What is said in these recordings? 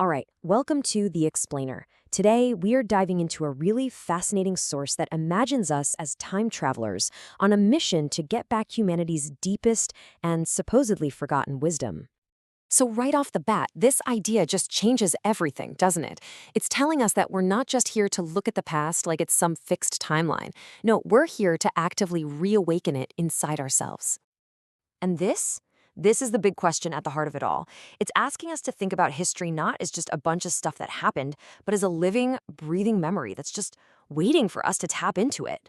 All right, welcome to The Explainer. Today, we are diving into a really fascinating source that imagines us as time travelers on a mission to get back humanity's deepest and supposedly forgotten wisdom. So right off the bat, this idea just changes everything, doesn't it? It's telling us that we're not just here to look at the past like it's some fixed timeline. No, we're here to actively reawaken it inside ourselves. And this is the big question at the heart of it all. It's asking us to think about history not as just a bunch of stuff that happened, but as a living, breathing memory that's just waiting for us to tap into it.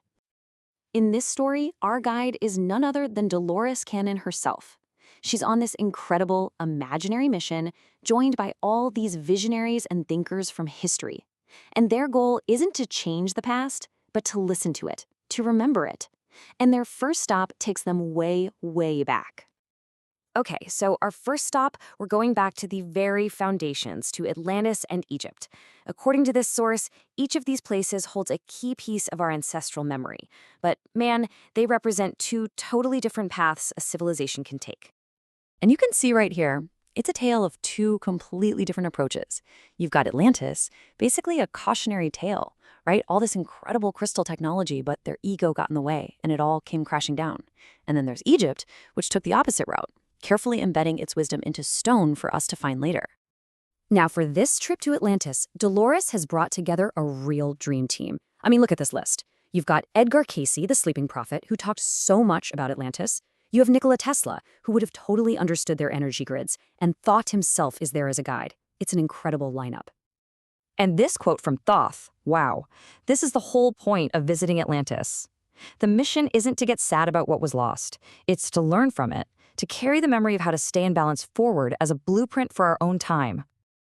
In this story, our guide is none other than Dolores Cannon herself. She's on this incredible, imaginary mission, joined by all these visionaries and thinkers from history. And their goal isn't to change the past, but to listen to it, to remember it. And their first stop takes them way, way back. Okay, so our first stop, we're going back to the very foundations, to Atlantis and Egypt. According to this source, each of these places holds a key piece of our ancestral memory. But man, they represent two totally different paths a civilization can take. And you can see right here, it's a tale of two completely different approaches. You've got Atlantis, basically a cautionary tale, right? All this incredible crystal technology, but their ego got in the way, and it all came crashing down. And then there's Egypt, which took the opposite route, carefully embedding its wisdom into stone for us to find later. Now, for this trip to Atlantis, Dolores has brought together a real dream team. I mean, look at this list. You've got Edgar Cayce, the sleeping prophet, who talked so much about Atlantis. You have Nikola Tesla, who would have totally understood their energy grids, and Thoth himself is there as a guide. It's an incredible lineup. And this quote from Thoth, wow, this is the whole point of visiting Atlantis. The mission isn't to get sad about what was lost. It's to learn from it, to carry the memory of how to stay in balance forward as a blueprint for our own time.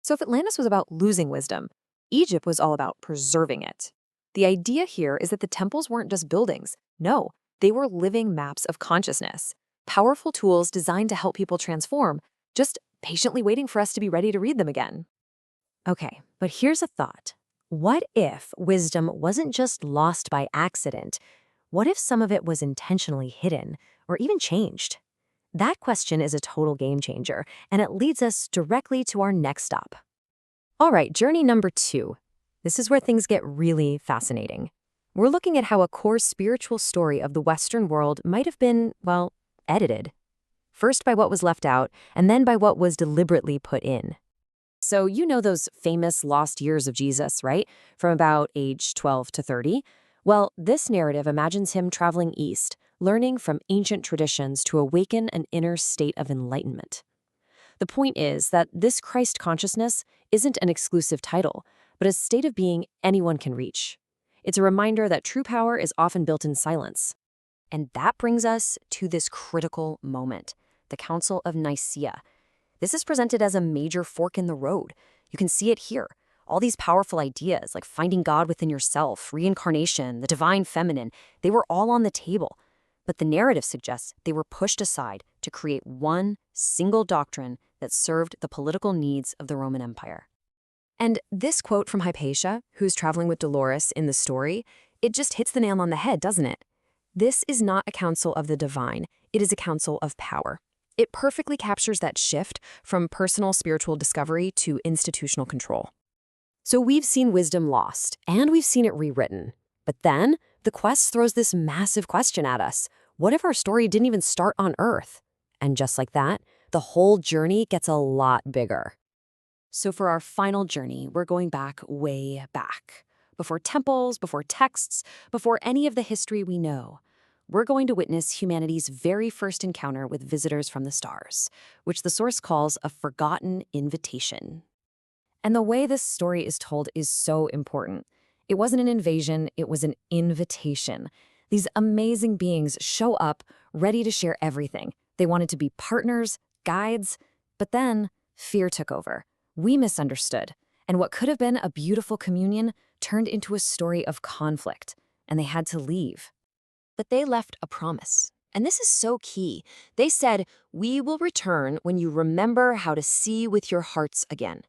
So if Atlantis was about losing wisdom, Egypt was all about preserving it. The idea here is that the temples weren't just buildings. No, they were living maps of consciousness, powerful tools designed to help people transform, just patiently waiting for us to be ready to read them again. Okay, but here's a thought. What if wisdom wasn't just lost by accident? What if some of it was intentionally hidden or even changed? That question is a total game changer, and it leads us directly to our next stop. All right, journey number 2. This is where things get really fascinating. We're looking at how a core spiritual story of the Western world might have been, well, edited. First by what was left out, and then by what was deliberately put in. So you know those famous lost years of Jesus, right? From about age 12 to 30? Well, this narrative imagines him traveling east, learning from ancient traditions to awaken an inner state of enlightenment. The point is that this Christ consciousness isn't an exclusive title, but a state of being anyone can reach. It's a reminder that true power is often built in silence. And that brings us to this critical moment, the Council of Nicaea. This is presented as a major fork in the road. You can see it here. All these powerful ideas like finding God within yourself, reincarnation, the divine feminine, they were all on the table. But the narrative suggests they were pushed aside to create one single doctrine that served the political needs of the Roman Empire. And this quote from Hypatia, who's traveling with Dolores in the story, it just hits the nail on the head, doesn't it? This is not a council of the divine, it is a council of power. It perfectly captures that shift from personal spiritual discovery to institutional control. So we've seen wisdom lost, and we've seen it rewritten. But then, the quest throws this massive question at us. What if our story didn't even start on Earth? And just like that, the whole journey gets a lot bigger. So for our final journey, we're going back way back. Before temples, before texts, before any of the history we know. We're going to witness humanity's very first encounter with visitors from the stars, which the source calls a forgotten invitation. And the way this story is told is so important. It wasn't an invasion, it was an invitation. These amazing beings show up, ready to share everything. They wanted to be partners, guides, but then fear took over. We misunderstood, and what could have been a beautiful communion turned into a story of conflict, and they had to leave. But they left a promise, and this is so key. They said, "We will return when you remember how to see with your hearts again."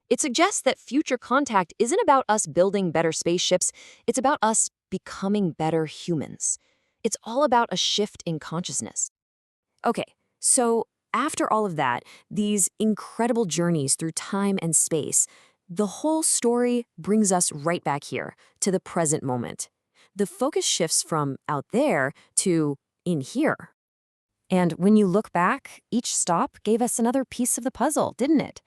It suggests that future contact isn't about us building better spaceships, it's about us becoming better humans. It's all about a shift in consciousness. Okay, so after all of that, these incredible journeys through time and space, the whole story brings us right back here, to the present moment. The focus shifts from out there to in here. And when you look back, each stop gave us another piece of the puzzle, didn't it?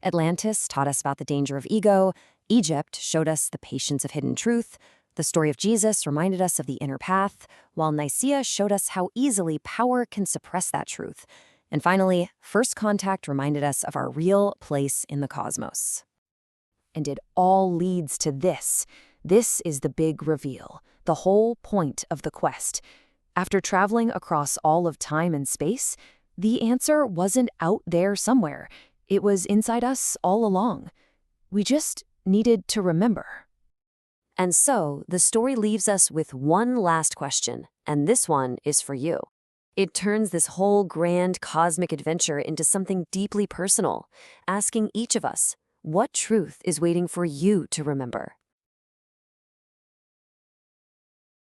Atlantis taught us about the danger of ego. Egypt showed us the patience of hidden truth. The story of Jesus reminded us of the inner path, while Nicaea showed us how easily power can suppress that truth. And finally, First Contact reminded us of our real place in the cosmos. And it all leads to this. This is the big reveal, the whole point of the quest. After traveling across all of time and space, the answer wasn't out there somewhere. It was inside us all along. We just needed to remember. And so, the story leaves us with one last question, and this one is for you. It turns this whole grand cosmic adventure into something deeply personal, asking each of us, what truth is waiting for you to remember?